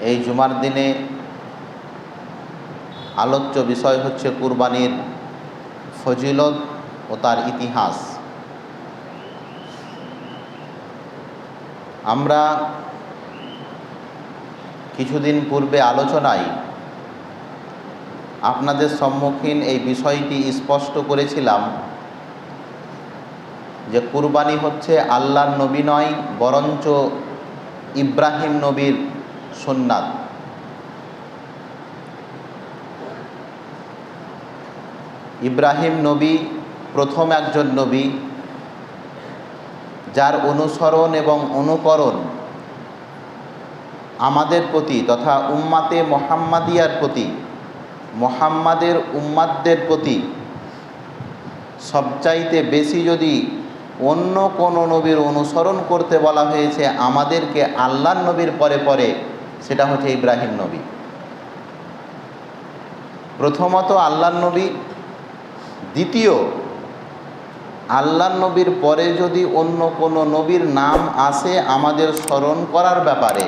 এই জুমার দিনে আলোচ্য বিষয় হচ্ছে কুরবানির ফজিলত ও তার ইতিহাস। আমরা কিছুদিন পূর্বে আলোচনায় আপনাদের সম্মুখীন এই বিষয়টি স্পষ্ট করেছিলাম যে কুরবানি হচ্ছে আল্লাহর নবী নয়, বরঞ্চ ইব্রাহিম নবীর সুন্নাত। ইব্রাহিম নবী প্রথম একজন নবী যার অনুসরণ এবং অনুকরণ আমাদের প্রতি তথা উম্মাতে মুহাম্মাদিয়ার প্রতি, মুহাম্মাদের উম্মাতদের প্রতি সবচাইতে বেশি যদি অন্য কোনো নবীর অনুসরণ করতে বলা হয়েছে আমাদেরকে আল্লাহর নবীর পরে পরে, সেটা হচ্ছে ইব্রাহিম নবী। প্রথমত আল্লাহর নবী, দ্বিতীয় আল্লাহর নবীর পরে যদি অন্য কোনো নবীর নাম আসে আমাদের স্মরণ করার ব্যাপারে,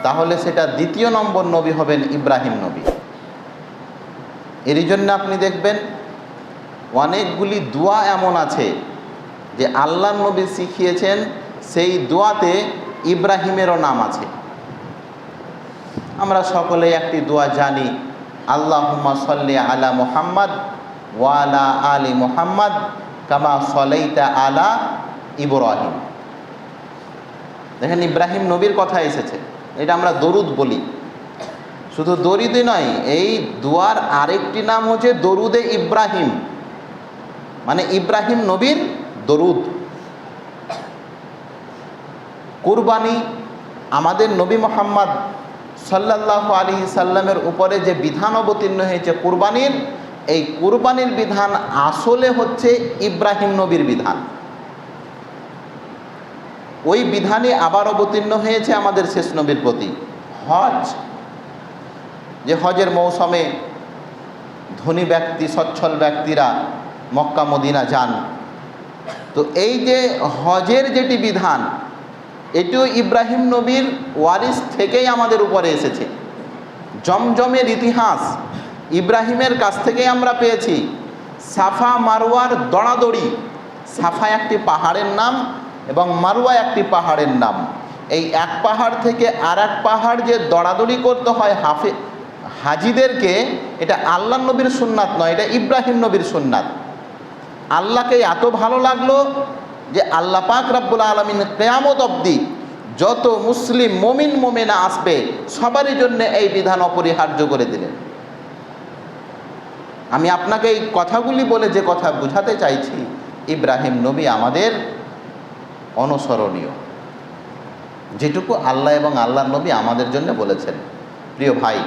তাহলে সেটা দ্বিতীয় নম্বর নবী হবেন ইব্রাহিম নবী। এরই জন্য আপনি দেখবেন অনেকগুলি দোয়া এমন আছে যে আল্লাহর নবী শিখিয়েছেন, সেই দোয়াতে ইব্রাহিমেরও নাম আছে। আমরা সকলে একটি দোয়া জানি, আল্লাহুম্মা সাল্লি আলা মুহাম্মাদ ওয়া আলা আলি মুহাম্মাদ কামা সাল্লাইতা আলা ইব্রাহিম। দেখেন ইব্রাহিম নবীর কথা এসেছে, এটা আমরা দরুদ বলি। শুধু দরুদই নয়, এই দোয়ার আরেকটি নাম হচ্ছে দরুদে ইব্রাহিম, মানে ইব্রাহিম নবীর দরুদ। কুরবানি আমাদের নবী মুহাম্মদ সাল্লাল্লাহু আলাইহি সাল্লামের উপরে যে বিধান অবতীর্ণ হয়েছে কুরবানির, এই কুরবানির বিধান আসলে হচ্ছে ইব্রাহিম নবীর বিধান। ওই বিধানে আবার অবতীর্ণ হয়েছে আমাদের শেষ নবীর প্রতি হজ, যে হজের মৌসুমে ধনী ব্যক্তি, সচ্ছল ব্যক্তিরা মক্কা মদিনা যান। তো এই যে হজের যেটি বিধান, এটিও ইব্রাহিম নবীর ওয়ারিস থেকেই আমাদের উপরে এসেছে। জমজমের ইতিহাস ইব্রাহিমের কাছ থেকেই আমরা পেয়েছি। সাফা মারওয়ার দড়াদড়ি, সাফা একটি পাহাড়ের নাম এবং মারওয়া একটি পাহাড়ের নাম। এই এক পাহাড় থেকে আর এক পাহাড় যে দড়াদড়ি করতে হয় হাজিদেরকে, এটা আল্লাহর নবীর সুন্নাত নয়, এটা ইব্রাহিম নবীর সুন্নাত। আল্লাহকে এত ভালো লাগলো যে আল্লাহ পাক রব্বুল আলামিন কিয়ামত অবধি যত মুসলিম মুমিন মুমিনা আসবে সবারই জন্য এই বিধান অপরিহার্য করে দিলেন। আমি আপনাকে এই কথাগুলি বলে যে কথা বুঝাতে চাইছি, ইব্রাহিম নবী আমাদের অনুসরণীয়, যেটুকু আল্লাহ এবং আল্লাহর নবী আমাদের জন্য বলেছেন। প্রিয় ভাই,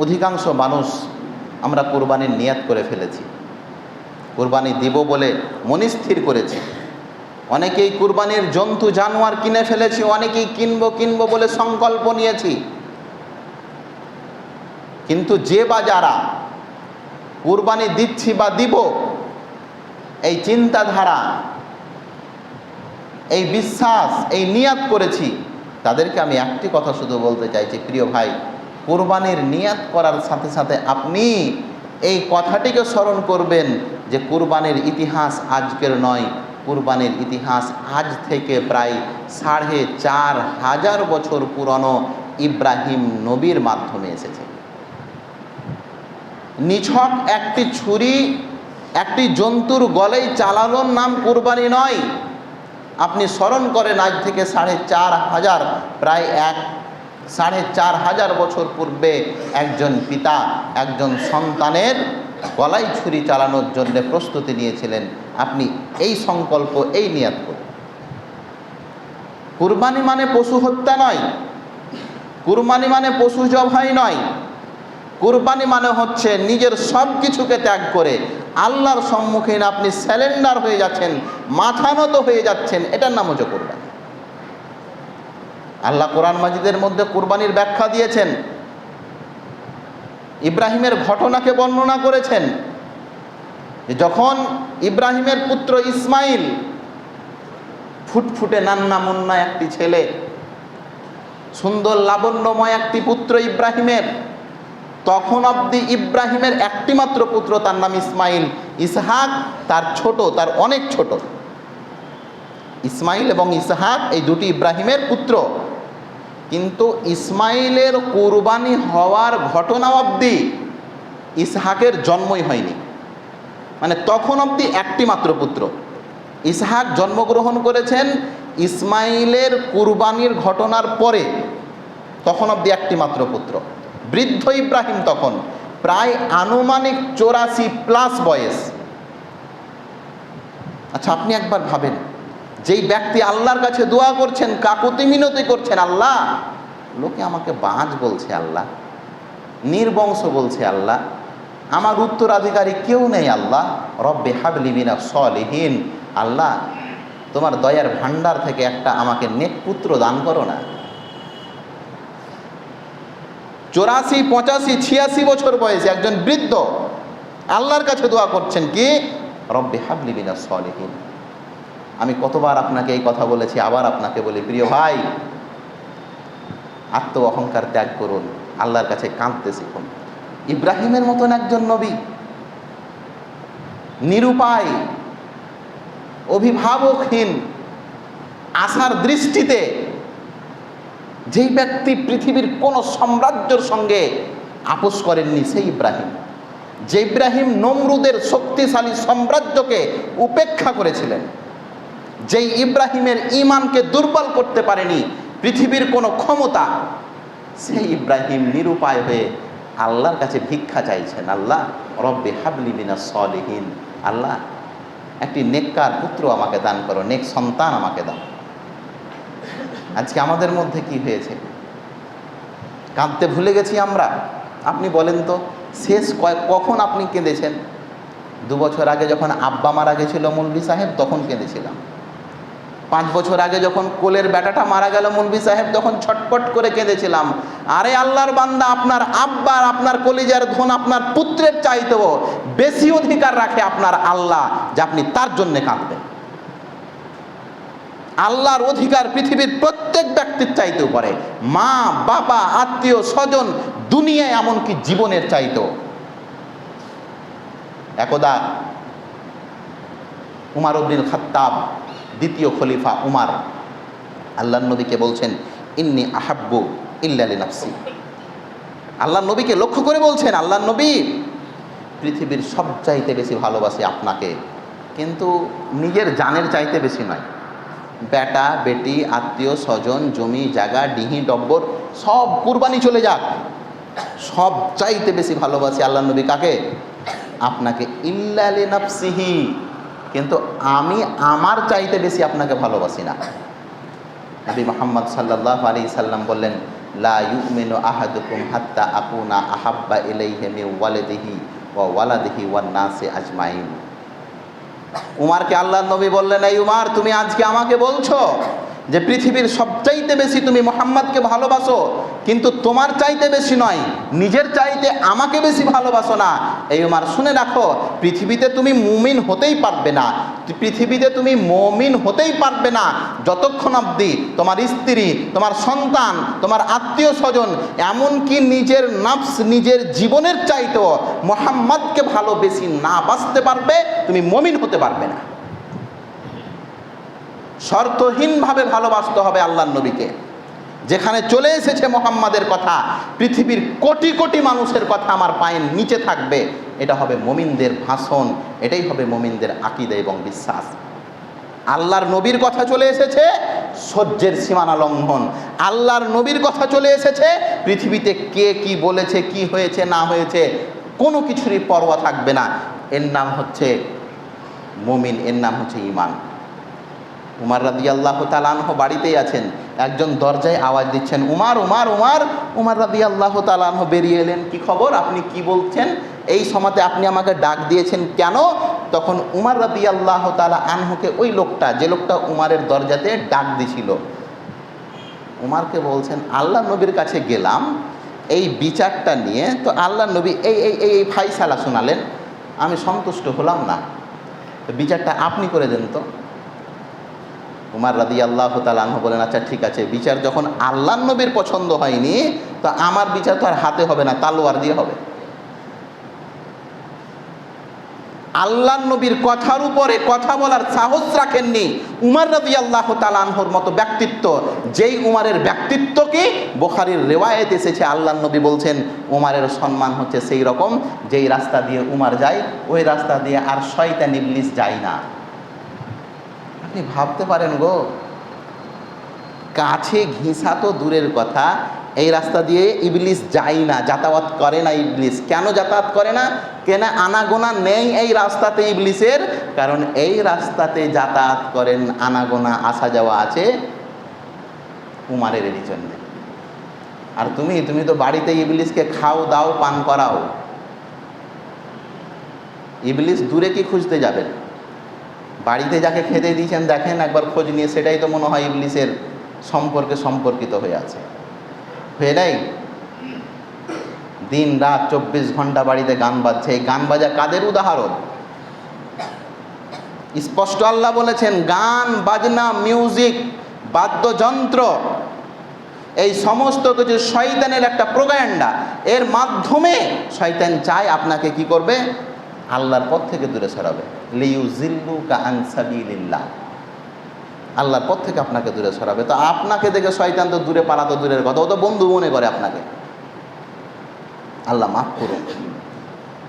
অধিকাংশ মানুষ আমরা কুরবানির নিয়াত করে ফেলেছি, কুরবানি দিব বলে মনস্থির করেছি। অনেকেই কুরবানির জন্তু জানোয়ার কিনে ফেলেছি, অনেকেই কিনবো বলে সংকল্প নিয়েছি। কিন্তু যে বা যারা কুরবানি দিচ্ছি বা দিব, এই চিন্তাধারা, এই বিশ্বাস, এই নিয়াত করেছি, তাদেরকে আমি একটি কথা শুধু বলতে চাইছি, প্রিয় ভাই, কুরবানির নিয়াত করার সাথে সাথে আপনি এই কথাটিকে স্মরণ করবেন যে কুরবানির ইতিহাস আজকের নয়, কুরবানির ইতিহাস আজ থেকে প্রায় ৪৫০০ বছর পুরনো ইব্রাহিম নবীর মাধ্যমে এসেছে। নিছক একটি ছুরি একটি জন্তুর গলায় চালানোর নাম কুরবানি নয়। আপনি স্মরণ করেন আজ থেকে ৪৫০০, প্রায় ৪৫০০ বছর পূর্বে একজন পিতা একজন সন্তানের গলায় ছুরি চালানোর জন্য প্রস্তুতি নিয়েছিলেন। আপনি এই সংকল্প, এই নিয়াত করুন। কুরবানি মানে পশু হত্যা নয়, কুরবানি মানে পশু জবাই নয়। কুরবানি মানে হচ্ছে নিজের সব কিছুকে ত্যাগ করে আল্লাহর সম্মুখীন আপনি স্যালেন্ডার হয়ে যাচ্ছেন, মাথা নত হয়ে যাচ্ছেন, এটার নাম হচ্ছে কুরবানি। আল্লাহ কোরআন মাজিদের মধ্যে কুরবানির ব্যাখ্যা দিয়েছেন, ইব্রাহিমের ঘটনাকে বর্ণনা করেছেন। যখন ইব্রাহিমের পুত্র ইসমাইল, ফুটফুটে নান্না মুন্না একটি ছেলে, সুন্দর লাবণ্যময় একটি পুত্র ইব্রাহিমের। তখন অবধি ইব্রাহিমের একটি মাত্র পুত্র, তার নাম ইসমাইল। ইসহাক তার ছোট, তার অনেক ছোট। ইসমাইল এবং ইসহাক এই দুটি ইব্রাহিমের পুত্র। কিন্তু ইসমাইলের কুরবানি হওয়ার ঘটনা অবধি ইসহাকের জন্মই হয়নি। মানে তখন অবধি একটি মাত্র পুত্র। ইসহাক জন্মগ্রহণ করেছেন ইসমাইলের কুরবানির ঘটনার পরে, তখন অবধি একটি মাত্র পুত্র। বৃদ্ধ ইব্রাহিম তখন প্রায় আনুমানিক 84+ বয়স। আচ্ছা, আপনি একবার ভাবেন, যেই ব্যক্তি আল্লাহর কাছে দোয়া করছেন, কাকুতি মিনতি করছেন, আল্লাহ লোকে আমাকে বাঁচ বলছে, আল্লাহ নির্বংশ বলছে, আল্লাহ আমার উত্তরাধিকারী কেউ নেই, আল্লাহ রব্বে হাবলি মিনাস সলিহিন, আল্লাহ তোমার দয়ার ভান্ডার থেকে একটা আমাকে নেক পুত্র দান করো না। 84, 85, 86 বছর বয়সে একজন বৃদ্ধ আল্লাহর কাছে দোয়া করছেন কি, রব্বে হাবলি মিনাস সলিহিন। আমি কতবার আপনাকে এই কথা বলেছি, আবার আপনাকে বলি, প্রিয় ভাই, আত্ম অহংকার ত্যাগ করুন, আল্লাহর কাছে কাঁদতে শিখুন। ইব্রাহিমের মতন একজন নবী, নিরুপায়, অভিভাবকহীন, আশার দৃষ্টিতে যেই ব্যক্তি পৃথিবীর কোন সাম্রাজ্যের সঙ্গে আপোষ করেননি, সেই ইব্রাহিম। যে ইব্রাহিম নমরুদের শক্তিশালী সাম্রাজ্যকে উপেক্ষা করেছিলেন, যেই ইব্রাহিমের ঈমানকে দুর্বল করতে পারেনি পৃথিবীর কোনো ক্ষমতা, সেই ইব্রাহিম নিরুপায় হয়ে আল্লাহর কাছে ভিক্ষা চাইছেন, আল্লাহ রব্বে হাবলি মিনাস সলিহিন, আল্লাহ একটি নেককার পুত্র আমাকে দান করো, নেক সন্তান আমাকে দাও। আজকে আমাদের মধ্যে কি হয়েছে? কাঁদতে ভুলে গেছি আমরা। আপনি বলেন তো, শেষ কখন আপনি কেঁদেছেন? 2 বছর আগে যখন আব্বা মারা গেছিল মৌলভী সাহেব, তখন কেঁদেছিলাম। 5 বছর আগে যখন কোলের বেটাটা মারা গেল মৌলভী সাহেব, তখন ছটপট করে কেঁদেছিলাম। আরে আল্লাহর বান্দা, আপনার আব্বার, আপনার কলিজার ধন আপনার পুত্রের চাইতেও বেশি অধিকার রাখে আপনার আল্লাহ, যে আপনি তার জন্যে কাঁদবেন। আল্লাহর অধিকার পৃথিবীর প্রত্যেক ব্যক্তির চাইতেও পারে, মা বাবা আত্মীয় স্বজন, দুনিয়ায় এমনকি জীবনের চাইতেও। একদা উমর ইবনুল খাত্তাব, দ্বিতীয় খলিফা উমর, আল্লাহর নবীকে বলছেন, ইন্নী আহাব্বু ইল্লা লিনাফসি। আল্লাহর নবীকে লক্ষ্য করে বলছেন, আল্লাহর নবী, পৃথিবীর সবচাইতে বেশি ভালোবাসি আপনাকে, কিন্তু নিজের জানের চাইতে বেশি নয়। বেটা বেটি আত্মীয় স্বজন জমি জায়গা ডিহি ডব্বর সব কুরবানি চলে যাক, সব চাইতে বেশি ভালোবাসি আল্লাহর নবী কাকে? আপনাকে। ইল্লা লিনাফসিহি, কিন্তু আমি আমার চাইতে বেশি আপনাকে ভালোবাসি না। নবী মুহাম্মদ সাল্লাল্লাহু আলাইহি সাল্লাম বললেন, লা ইউমিনু আহাদুকুম হাত্তা আকুনা আহাব্বা ইলাইহি মিন ওয়ালিদিহি ওয়া ওয়ালাদিহি ওয়ান নাসি আজমাইন। উমারকে আল্লাহর নবী বললেন, এই উমার, তুমি আজকে আমাকে বলছো যে পৃথিবীর সবচাইতে বেশি তুমি মুহাম্মদকে ভালোবাসো, কিন্তু তোমার চাইতে বেশি নয়, নিজের চাইতে আমাকে বেশি ভালোবাসো না। এই উমার, শুনে রাখো, পৃথিবীতে তুমি মুমিন হতেই পারবে না, পৃথিবীতে তুমি মুমিন হতেই পারবে না যতক্ষণ অবধি তোমার স্ত্রী, তোমার সন্তান, তোমার আত্মীয় স্বজন, এমনকি নিজের নফস, নিজের জীবনের চাইতেও মুহাম্মদকে ভালোবেসে না বাঁচতে পারবে, তুমি মুমিন হতে পারবে না। শর্তহীনভাবে ভালোবাসতে হবে আল্লাহর নবীকে। যেখানে চলে এসেছে মুহাম্মাদের কথা, পৃথিবীর কোটি কোটি মানুষের কথা আমার পায়ের নিচে থাকবে, এটা হবে মুমিনদের ভাষণ, এটাই হবে মুমিনদের আকীদা এবং বিশ্বাস। আল্লাহর নবীর কথা চলে এসেছে, সহ্যের সীমানা লঙ্ঘন। আল্লাহর নবীর কথা চলে এসেছে, পৃথিবীতে কে কি বলেছে, কি হয়েছে না হয়েছে, কোনো কিছুরই পরোয়া থাকবে না। এর নাম হচ্ছে মুমিন, এর নাম হচ্ছে ঈমান। উমর রাদিয়াল্লাহু তাআলা আনহু বাড়িতেই আছেন, একজন দরজায় আওয়াজ দিচ্ছেন, উমর উমর উমর। উমর রাদিয়াল্লাহু তাআলা আনহু বেরিয়ে এলেন, কি খবর, আপনি কি বলছেন, এই সময়তে আপনি আমাকে ডাক দিয়েছেন কেন? তখন উমর রাদিয়াল্লাহু তাআলা আনহুকে ওই লোকটা, যে লোকটা উমরের দরজাতে ডাক দিছিল, উমরকে বলছেন, আল্লাহ নবীর কাছে গেলাম এই বিচারটা নিয়ে, তো আল্লাহ নবী এই এই এই ফাইসালা শোনালেন, আমি সন্তুষ্ট হলাম না, তো বিচারটা আপনি করে দেন তো। উমর রাদিয়াল্লাহু তাআলা আনহু বলেন, আচ্ছা ঠিক আছে, বিচার যখন আল্লাহর নবীর পছন্দ হয়নি, তো আমার বিচার তো আর হাতে হবে না, তালোয়ার দিয়ে হবে। আল্লাহর নবীর কথার উপরে কথা বলার সাহস রাখেননি উমর রাদিয়াল্লাহু তাআলা আনহুর মতো ব্যক্তিত্ব, যেই উমরের ব্যক্তিত্বকে বুখারীর রিওয়ায়াত এসেছে আল্লাহর নবী বলছেন উমরের সম্মান হচ্ছে সেই রকম যেই রাস্তা দিয়ে উমর যায় ওই রাস্তা দিয়ে আর শয়তান ইবলিস যায় না। আপনি ভাবতে পারেন গো, কাছে ঘিসা তো দূরের কথা, এই রাস্তা দিয়ে ইবলিস যায় না, যাতায়াত করে না ইবলিস। কেন যাতায়াত করে না? কেন আনাগোনা নেই এই রাস্তাতে ইবলিসের? কারণ এই রাস্তাতে যাতায়াত করেন, আনাগোনা আসা যাওয়া আছে উমারের এই জন্যে। আর তুমি তো বাড়িতে ইবলিসকে খাও দাও পান করাও, ইবলিস দূরে কি খুঁজতে যাবেন? বাড়িতে যাকে খেতে দিয়েছেন দেখেন একবার খোঁজ নিয়ে, সেটাই তো মনে হয় ইবলিসের সম্পর্কিত হয়ে আছে, হয়ে নাই? দিন রাত 24 ঘন্টা বাড়িতে গান বাজছে। এই গান বাজা কাদের উদাহরণ? স্পষ্ট আল্লাহ বলেছেন, গান বাজনা, মিউজিক, বাদ্যযন্ত্র, এই সমস্ত কিছু শয়তানের একটা প্রোপাগান্ডা। এর মাধ্যমে শয়তান চায় আপনাকে কি করবে? আল্লাহর পথ থেকে দূরে সরাবে। লিইউযিল্লুকা আন সাবিলিল্লাহ, আল্লাহর পথ থেকে আপনাকে দূরে সরাবে। তো আপনাকে দেখে শয়তান তো দূরে পালাতো দূরের কথা, ও তো বন্ধু মনে করে আপনাকে। আল্লাহ মাফ করুন।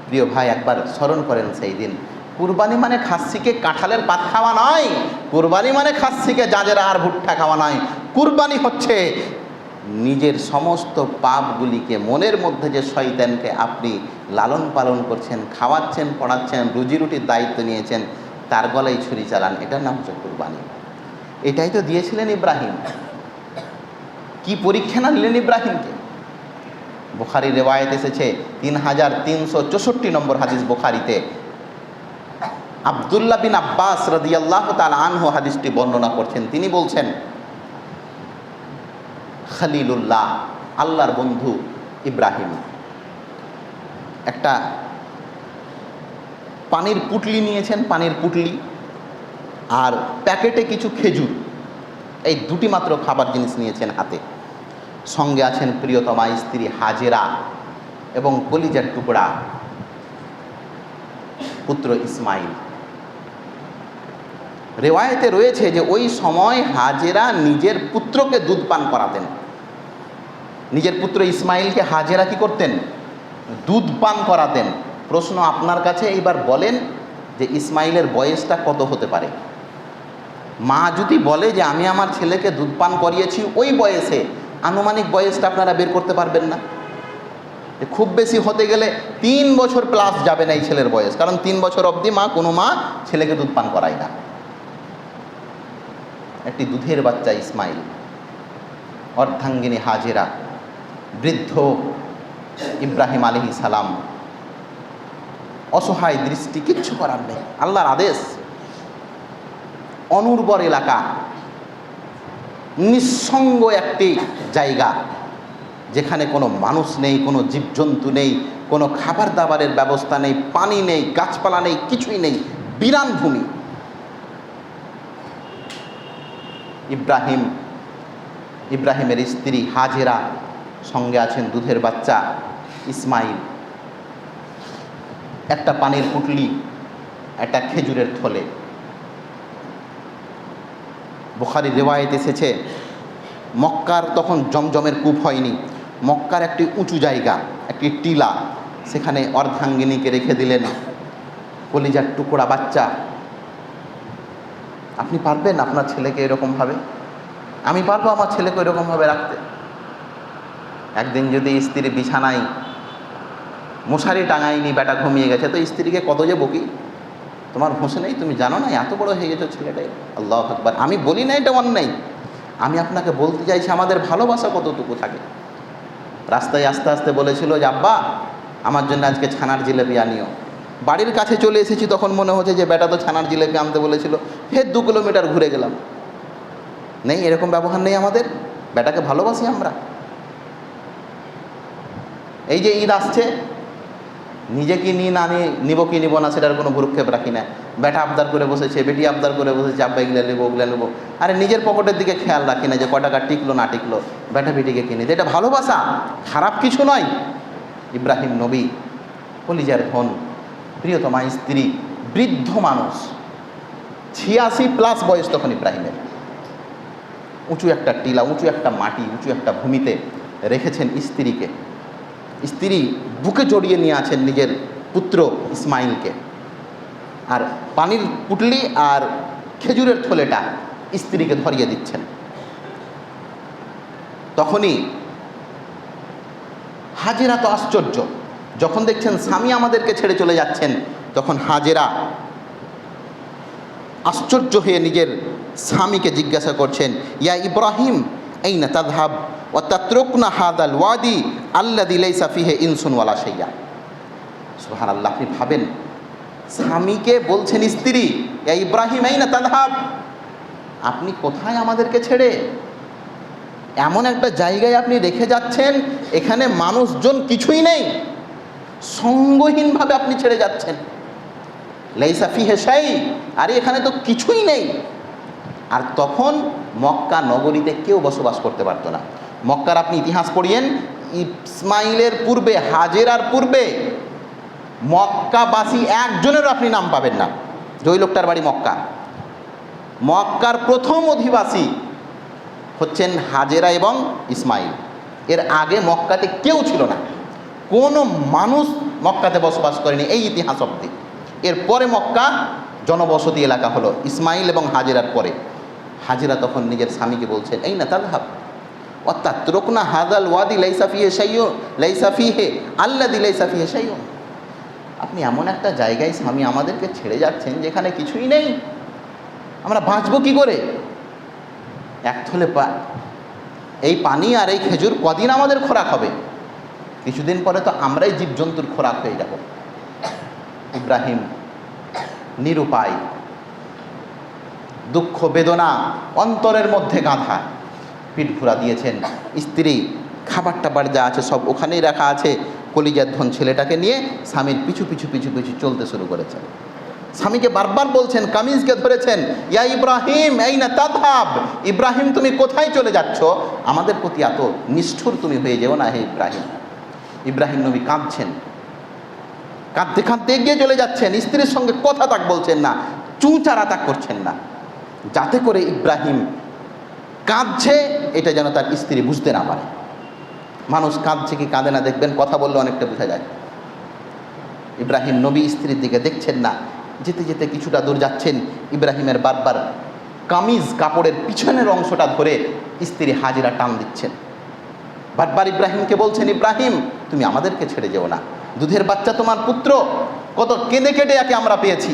প্রিয় ভাই, একবার স্মরণ করেন সেই দিন। কুরবানি মানে খাসিকে কাঁঠালের পাত খাওয়া নয়, কুরবানি মানে খাসিকে জাজেরা আর ভুট্টা খাওয়া নয়। কুরবানি হচ্ছে নিজের সমস্ত পাপগুলিকে, মনের মধ্যে যে শয়তানকে আপনি লালন পালন করছেন, খাওয়াচ্ছেন, পড়াচ্ছেন, রুজি রুটির দায়িত্ব নিয়েছেন, তার গলায় ছুরি চালান, এটার নাম হচ্ছে কুরবানি। এটাই তো দিয়েছিলেন ইব্রাহিম। কি পরীক্ষা না নিলেন ইব্রাহিমকে? বুখারী রিওয়ায়াত এসেছে 3364 নম্বর হাদিস বুখারীতে। আব্দুল্লাহ বিন আব্বাস রাদিয়াল্লাহু তাআলা আনহু হাদিসটি বর্ণনা করছেন। তিনি বলছেন, খলিলুল্লাহ, আল্লাহর বন্ধু ইব্রাহিম একটা পানির পুটলি নিয়েছেন, পানির পুটলি আর প্যাকেটে কিছু খেজুর, এই দুটি মাত্র খাবার জিনিস নিয়েছেন হাতে। সঙ্গে আছেন প্রিয়তমা স্ত্রী হাজেরা এবং কলিজার টুকরা পুত্র ইসমাইল। রেওয়ায়েতে রয়েছে যে ওই সময় হাজেরা নিজের পুত্রকে দুধ পান করাতেন। নিজের পুত্র ইসমাইলকে হাজেরা কি করতেন? দুধ পান করাতেন। প্রশ্ন আপনার কাছে, এইবার বলেন যে ইসমাইলের বয়সটা কত হতে পারে? মা যদি বলে যে আমি আমার ছেলেকে দুধ পান করিয়েছি ওই বয়সে, আনুমানিক বয়সটা আপনারা বের করতে পারবেন না? খুব বেশি হতে গেলে 3 বছর প্লাস যাবে না এই ছেলের বয়স, কারণ 3 বছর অবধি কোনো মা ছেলেকে দুধ পান করায় না। একটি দুধের বাচ্চা ইসমাইল, অর্ধাঙ্গিনী হাজেরা, বৃদ্ধ ইব্রাহিম আলাইহিস সালাম, অসহায় দৃষ্টি, কিচ্ছু করার নেই, আল্লাহর আদেশ। অনুর্বর এলাকা, নিঃসঙ্গ একটি জায়গা, যেখানে কোনো মানুষ নেই, কোনো জীবজন্তু নেই, কোনো খাবার দাবারের ব্যবস্থা নেই, পানি নেই, গাছপালা নেই, কিছুই নেই, বিরান ভূমি। ইব্রাহিমের স্ত্রী হাজেরা, সঙ্গে আছেন দুধের বাচ্চা ইসমাইল, একটা পানির পুটলি, একটা খেজুরের থলে। বুখারী রিওয়ায়াত এসেছে, মক্কার তখন জমজমের কূপ হয়নি, মক্কার একটি উঁচু জায়গা, একটি টিলা, সেখানে অর্ধাঙ্গিনীকে রেখে দিলেন, কলিজার টুকরা বাচ্চা। আপনি পারবেন আপনার ছেলেকে এরকমভাবে? আমি পারবো আমার ছেলেকে এরকমভাবে রাখতে? একদিন যদি স্ত্রী বিছানায় মশারি টাঙায়নি, বেটা ঘুমিয়ে গেছে, তো স্ত্রীকে কত যে বকি, তোমার হুঁশ নেই, তুমি জানো না এত বড় হয়ে গেছো ছেলেটাই। আল্লাহু আকবার। আমি বলি না এটা অন্যায়, আমি আপনাকে বলতে চাইছি আমাদের ভালোবাসা কতটুকু থাকে। রাস্তায় আস্তে আস্তে বলেছিল যে আব্বা আমার জন্য আজকে ছানার জিলেপি আনিও। বাড়ির কাছে চলে এসেছি, তখন মনে হচ্ছে যে বেটা তো ছানার জিলেপি আনতে বলেছিল, ফের 2 কিলোমিটার ঘুরে গেলাম। নেই, এরকম ব্যবহার নেই আমাদের। বেটাকে ভালোবাসি আমরা। এই যে ঈদ আসছে, নিজে কি নিব কি নিব না সেটার কোনো ভ্রুক্ষেপ রাখি না। বেটা আবদার করে বসেছে, বেটি আবদার করে বসেছে, আব্বা এগুলো নেবো ওগুলো নেবো, আরে নিজের পকেটের দিকে খেয়াল রাখি না যে ক টাকা টিকলো না টিকলো, বেটা বেটিকে কিনে দিই, এটা ভালোবাসা, খারাপ কিছু নয়। ইব্রাহিম নবী কলিজার ধন, প্রিয়তমা স্ত্রী, বৃদ্ধ মানুষ, 86+ বয়স তখন ইব্রাহিমের, উঁচু একটা টিলা, উঁচু একটা মাটি, উঁচু একটা ভূমিতে রেখেছেন স্ত্রীকে। স্ত্রী বুকে জড়িয়ে নিয়ে আছেন নিজের পুত্র ইসমাইলকে, আর পানির পুটলি আর খেজুরের থলেটা স্ত্রীকে ধরিয়ে দিচ্ছেন। তখনই হাজেরা তো আশ্চর্য, যখন দেখছেন স্বামী আমাদেরকে ছেড়ে চলে যাচ্ছেন, তখন হাজেরা আশ্চর্য হয়ে নিজের স্বামীকে জিজ্ঞাসা করছেন, ইয়া ইব্রাহিম আইনা তাযহাব ওয়া তাতরুকনা হাদাল ওয়াদি আল্লাযী লাইসা ফিহি ইনসুন ওয়ালা শাইয়া। সুবহানাল্লাহ, আপনি ভাবেন, স্বামীকে বলছেন স্ত্রী, ইয়া ইব্রাহিম আইনা তাযহাব, আপনি কোথায় আমাদেরকে ছেড়ে, এমন একটা জায়গায় আপনি রেখে যাচ্ছেন, এখানে মানুষজন কিছুই নেই, সঙ্গহীনভাবে আপনি ছেড়ে যাচ্ছেন। লাইসা ফিহি শাই, আরে এখানে তো কিছুই নেই। আর তখন মক্কা নগরীতে কেউ বসবাস করতে পারত না। মক্কার আপনি ইতিহাস পড়িয়েন, ইসমাইলের পূর্বে, হাজেরার পূর্বে মক্কাবাসী একজনেরও আপনি নাম পাবেন না যে ওই লোকটার বাড়ি মক্কা। মক্কার প্রথম অধিবাসী হচ্ছেন হাজেরা এবং ইসমাইল। এর আগে মক্কাতে কেউ ছিল না, কোনো মানুষ মক্কাতে বসবাস করেনি এই ইতিহাস অবধি। এরপরে মক্কা জনবসতি এলাকা হলো ইসমাইল এবং হাজেরার পরে। হাজেরা তখন নিজের স্বামীকে বলছেন, এই না তাযহাব ওয়া তাতরুকনা হাদাল ওয়াদি লাইসা ফিহি শাইউন লাইসা ফিহি আল্লাযী লাইসা ফিহি শাইউন, আপনি এমন একটা জায়গায় স্বামী আমাদেরকে ছেড়ে যাচ্ছেন যেখানে কিছুই নেই, আমরা বাঁচবো কি করে? এক থলে এই পানি আর এই খেজুর কদিন আমাদের খোরাক হবে? কিছুদিন পরে তো আমরাই জীবজন্তুর খোরাক হয়ে যাব। ইব্রাহিম নিরুপায়, দুঃখ বেদনা অন্তরের মধ্যে গাঁথা, পিঠ ঘুরা দিয়েছেন। স্ত্রী খাবার টাবার যা আছে সব ওখানেই রাখা আছে, কলিজার ধন ছেলেটাকে নিয়ে স্বামীর পিছু পিছু পিছু পিছু চলতে শুরু করেছেন। স্বামীকে বারবার বলছেন, কামিজকে ধরেছেন, ইয়া ইব্রাহিম আইনা তাযহাব, ইব্রাহিম তুমি কোথায় চলে যাচ্ছ? আমাদের প্রতি এত নিষ্ঠুর তুমি হয়ে যেও না হে ইব্রাহিম। ইব্রাহিম নবী কাঁদছেন, কাঁদতে কাঁদতে এগিয়ে চলে যাচ্ছেন, স্ত্রীর সঙ্গে কথা তাক বলছেন না, চুঁচারা তাক করছেন না, যাতে করে ইব্রাহিম কাঁদছে এটা যেন তার স্ত্রী বুঝতে না পারে। মানুষ কাঁদছে কি কাঁদে না দেখবেন, কথা বললে অনেকটা বোঝা যায়। ইব্রাহিম নবী স্ত্রীর দিকে দেখছেন না, যেতে যেতে কিছুটা দূর যাচ্ছেন, ইব্রাহিমের বারবার কামিজ কাপড়ের পিছনের অংশটা ধরে স্ত্রী হাজিরা টান দিচ্ছেন। বারবার ইব্রাহিমকে বলছেন, ইব্রাহিম তুমি আমাদেরকে ছেড়ে যেও না, দুধের বাচ্চা তোমার পুত্র, কত কেঁদে কেটে একে আমরা পেয়েছি,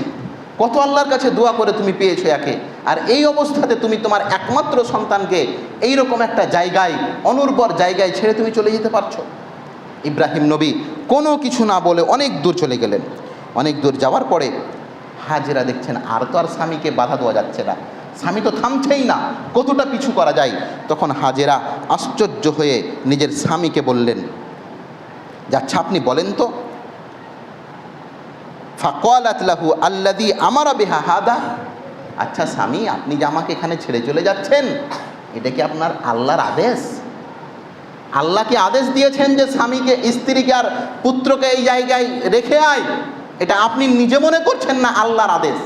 কত আল্লাহর কাছে দোয়া করে তুমি পেয়েছো একে, আর এই অবস্থাতে তুমি তোমার একমাত্র সন্তানকে এইরকম একটা জায়গায়, অনুর্বর জায়গায় ছেড়ে তুমি চলে যেতে পারছো? ইব্রাহিম নবী কোনো কিছু না বলে অনেক দূর চলে গেলেন। অনেক দূর যাওয়ার পরে হাজেরা দেখছেন আর তো আর স্বামীকে বাধা দেওয়া যাচ্ছে না, স্বামী তো থামছেই না, কতটা পিছু করা যায়? তখন হাজেরা আশ্চর্য হয়ে নিজের স্বামীকে বললেন, যাচ্ছা আপনি বলেন তো। ফাকালাত লাহু আল্লাযী আমারা বিহা হাদা, আচ্ছা স্বামী আপনি যে আমাকে এখানে ছেড়ে চলে যাচ্ছেন, এটা কি আপনার আল্লাহর আদেশ? আল্লাহ কি আদেশ দিয়েছেন যে স্বামীকে, স্ত্রীকে আর পুত্রকে এই জায়গায় রেখে আয়? এটা আপনি নিজে মনে করছেন না আল্লাহর আদেশ?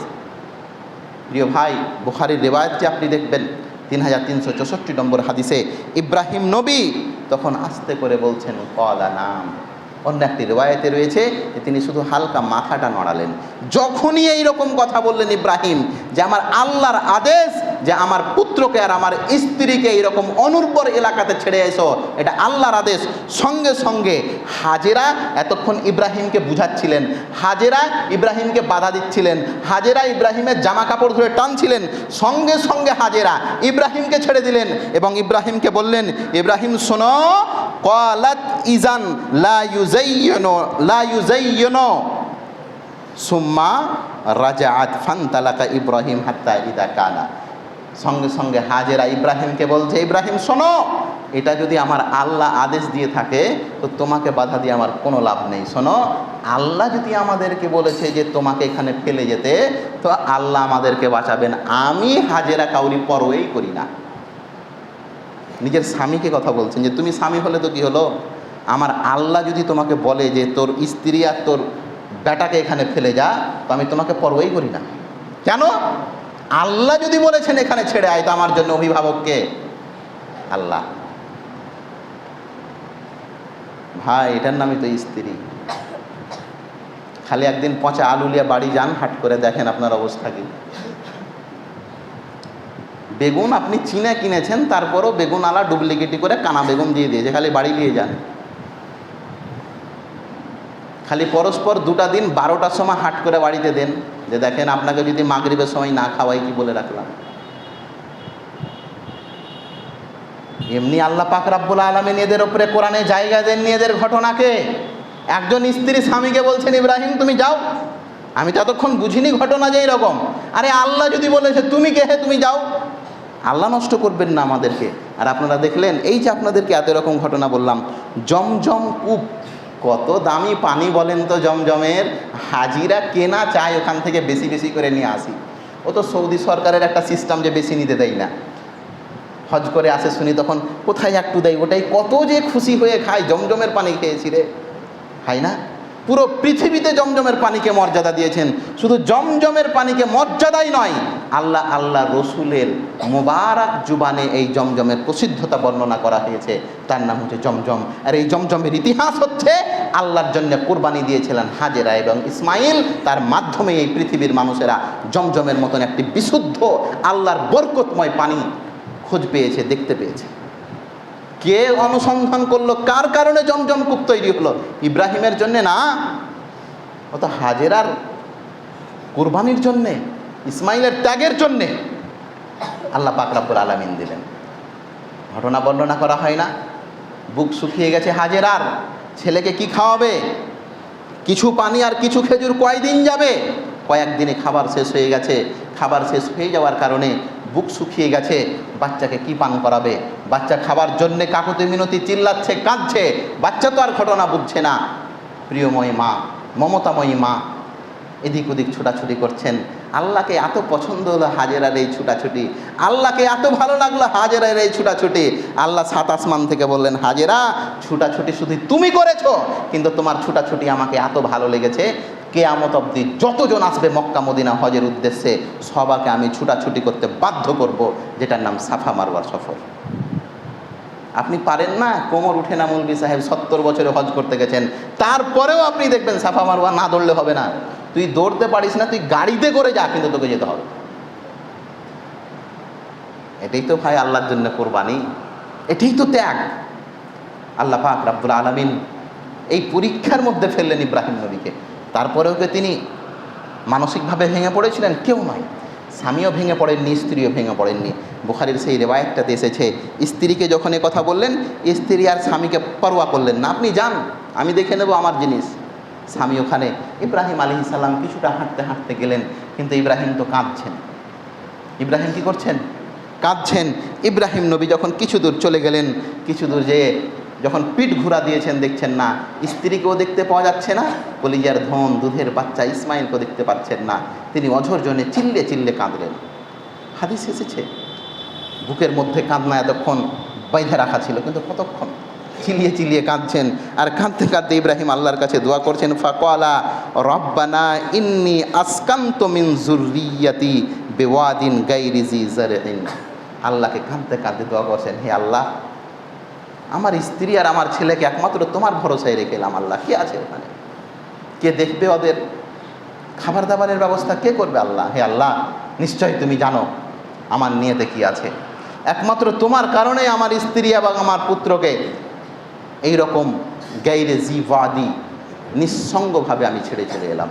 প্রিয় ভাই, বুখারীর রিওয়ায়াতটি আপনি দেখবেন 3364 নম্বর হাদিসে ইব্রাহিম নবী তখন আস্তে করে বলছেন ক্বালা নাম। অন্য একটি রিওয়ায়াতে রয়েছে যে তিনি শুধু হালকা মাথাটা নড়ালেন। যখনই এই রকম কথা বললেন ইব্রাহিম যে আমার আল্লাহর আদেশ যে আমার পুত্রকে আর আমার স্ত্রীকে এইরকম অনুর্বর এলাকাতে ছেড়ে এসো, এটা আল্লাহর আদেশ, সঙ্গে সঙ্গে হাজেরা এতক্ষণ ইব্রাহিমকে বুঝাচ্ছিলেন, হাজেরা ইব্রাহিমকে বাধা দিচ্ছিলেন, হাজেরা ইব্রাহিমের জামা কাপড় ধরে টানছিলেন, সঙ্গে সঙ্গে হাজেরা ইব্রাহিমকে ছেড়ে দিলেন এবং ইব্রাহিমকে বললেন, ইব্রাহিম শোনো, ক্বালাত ইজান লা ইউযায়্যিনু সুম্মা রাজাআত ফান্তালাকা ইব্রাহিম হাত্তা ইদা কানা। সঙ্গে সঙ্গে হাজেরা ইব্রাহিমকে বলছে, ইব্রাহিম শোনো, এটা যদি আমার আল্লাহ আদেশ দিয়ে থাকে তো তোমাকে বাধা দিয়ে আমার কোনো লাভ নেই। শোনো, আল্লাহ যদি আমাদেরকে বলেছে যে তোমাকে এখানে ফেলে যেতে, তো আল্লাহ আমাদেরকে বাঁচাবেন। আমি হাজেরা কাউরি পরোয়াই করি না। নিজের স্বামীকে কথা বলছেন যে তুমি স্বামী হলে তো কি হলো, আমার আল্লাহ যদি তোমাকে বলে যে তোর স্ত্রী আর তোর বেটাকে এখানে ফেলে যা, তো আমি তোমাকে পরোয়াই করি না। কেন? আল্লাহ যদি বলেছেন এখানে ছেড়ে আয়, তো আমার জন্য অভিভাবককে আল্লাহ। ভাই, এটার নামই তো স্ত্রী। খালি একদিন পচা আলুলিয়া বাড়ি যান, হাট করে দেখেন আপনার অবস্থা কি। বেগুন আপনি চিনে কিনেছেন, তারপরও বেগুন আলা ডুপ্লিকেটি করে কানা বেগুন দিয়ে দিয়েছে, খালি বাড়ি নিয়ে যান। খালি পরস্পর 2টা দিন 12টার সময় হাট করে বাড়িতে দেন, যে দেখেন আপনাকে যদি মাগরিবের সময় না খাওয়াই কি বলে রাখলাম। এমনি আল্লাহ পাক রব্বুল আলামিন এদের উপরে কোরআনে জায়গা দেননি এদের ঘটনাকে। একজন স্ত্রী স্বামীকে বলছেন, ইব্রাহিম তুমি যাও। আমি তো এতক্ষণ বুঝিনি ঘটনা যে এরকম। আরে আল্লাহ যদি বলেছে তুমি কে হে, তুমি যাও। আল্লাহ নষ্ট করবেন না আমাদেরকে। আর আপনারা দেখলেন, এই যে আপনাদেরকে এত রকম ঘটনা বললাম, জমজম কূপ, কত দামি পানি বলেন তো জমজমের। হাজিরা কেনা চায় ওখান থেকে বেশি বেশি করে নিয়ে আসি। ও তো সৌদি সরকারের একটা সিস্টেম যে বেশি নিতে দেয় না। হজ করে আসে শুনি, তখন কোথায় একটু দেয়, ওটাই কত যে খুশি হয়ে খায়। জমজমের পানি খেয়েছি রে, খাই না? পুরো পৃথিবীতে জমজমের পানিকে মর্যাদা দিয়েছেন। শুধু জমজমের পানিকে মর্যাদাই নয়, আল্লাহ রসুলের মোবারক জুবানে এই জমজমের প্রসিদ্ধতা বর্ণনা করা হয়েছে। তার নাম হচ্ছে জমজম। আর এই জমজমের ইতিহাস হচ্ছে আল্লাহর জন্য কোরবানি দিয়েছিলেন হাজেরা এবং ইসমাইল। তার মাধ্যমে এই পৃথিবীর মানুষেরা জমজমের মতন একটি বিশুদ্ধ আল্লাহর বরকতময় পানি খোঁজ পেয়েছে, দেখতে পেয়েছে। কে অনুসন্ধান করলো, কার কারণে জমজম কূপ তৈরি হলো? ইব্রাহিমের জন্যে না, ও তো হাজেরার কুরবানির জন্যে, ইসমাইলের ত্যাগের জন্যে আল্লাহ পাক রব্বুল আলামিন দিলেন। ঘটনা বর্ণনা করা হয় না? বুক শুকিয়ে গেছে হাজেরার, ছেলেকে কি খাওয়াবে? কিছু পানি আর কিছু খেজুর কয়দিন যাবে? কয়েকদিনে খাবার শেষ হয়ে গেছে। খাবার শেষ হয়ে যাওয়ার কারণে বুক শুকিয়ে গেছে। বাচ্চাকে কি পান করাবে? বাচ্চা খাবার জন্যে কাকুতি মিনতি চিল্লাচ্ছে, কাঁদছে। বাচ্চা তো আর ঘটনা বুঝছে না। প্রিয়ময়ী মা, মমতাময়ী মা এদিক ওদিক ছুটাছুটি করছেন। আল্লাহকে এত পছন্দ হলো হাজেরার এই ছুটাছুটি, আল্লাহকে এত ভালো লাগলো হাজেরার এই ছুটাছুটি। আল্লাহ 7 আসমান থেকে বললেন, হাজেরা ছুটাছুটি শুধু তুমি করেছো, কিন্তু তোমার ছুটাছুটি আমাকে এত ভালো লেগেছে, কিয়ামত অবধি যতজন আসবে মক্কা মদিনা হজের উদ্দেশ্যে সবাইকে আমি ছুটাছুটি করতে বাধ্য করব, যেটার নাম সাফা মারওয়ার সফর। আপনি পারেন না, কোমর উঠে না। মৌলভী সাহেব 70 বছরে হজ করতে গেছেন, তারপরেও আপনি দেখবেন সাফা মারওয়া না দৌড়লে হবে না। তুই দৌড়তে পারিস না, তুই গাড়িতে করে যা, কিন্তু তোকে যেতে হবে। এটাই তো ভাই আল্লাহর জন্য কোরবানি, এটাই তো ত্যাগ। আল্লাহ পাক রব্বুল আলামিন এই পরীক্ষার মধ্যে ফেললেন ইব্রাহিম নবীকে। তারপরেও কি তিনি মানসিকভাবে ভেঙে পড়েছিলেন? কেউ নয়। স্বামীও ভেঙে পড়েননি, স্ত্রীও ভেঙে পড়েননি। বুখারীর সেই রেওয়ায়েতটাতে এসেছে, স্ত্রীকে যখন এ কথা বললেন, স্ত্রী আর স্বামীকে পরোয়া করলেন না। আপনি যান, আমি দেখে নেব আমার জিনিস। স্বামী ওখানে, ইব্রাহিম আলাইহিস সালাম কিছুটা হাঁটতে হাঁটতে গেলেন, কিন্তু ইব্রাহিম তো কাঁদছেন। ইব্রাহিম কি করছেন? কাঁদছেন। ইব্রাহিম নবী যখন কিছু দূর চলে গেলেন, কিছু দূর যেয়ে যখন পিঠ ঘুরা দিয়েছেন, দেখছেন না, স্ত্রীকেও দেখতে পাওয়া যাচ্ছে না, কলিজার ধন দুধের বাচ্চা ইসমাইলকেও দেখতে পাচ্ছেন না। তিনি অঝোর জন্যে চিল্লে চিল্লে কাঁদলেন। হাদিস এসেছে, বুকের মধ্যে কাঁদনা এতক্ষণ বাইধে রাখা ছিল, কিন্তু কতক্ষণ চিলিয়ে চিলিয়ে কাঁদছেন। আর কাঁদতে কাঁদতে ইব্রাহিম আল্লাহর কাছে দোয়া করছেন, ফাকালা রব্বানা ইন্নী আসকানতু মিন যুররিয়াতি বিওয়াদিন গায়রি জি জারইন। আল্লাহকে কাঁদতে কাঁদতে দোয়া করছেন, হে আল্লাহ, আমার স্ত্রী আর আমার ছেলেকে একমাত্র তোমার ভরসায় রেখে এলাম। আল্লাহ, কে আছে ওখানে? কে দেখবে ওদের খাবার দাবারের ব্যবস্থা? কে করবে? আল্লাহ, হে আল্লাহ, নিশ্চয়ই তুমি জানো আমার নিয়তে কি আছে। একমাত্র তোমার কারণে আমার স্ত্রী এবং আমার পুত্রকে এইরকম গায়রে জি ওয়াদি নিঃসঙ্গভাবে আমি ছেড়ে চলে এলাম।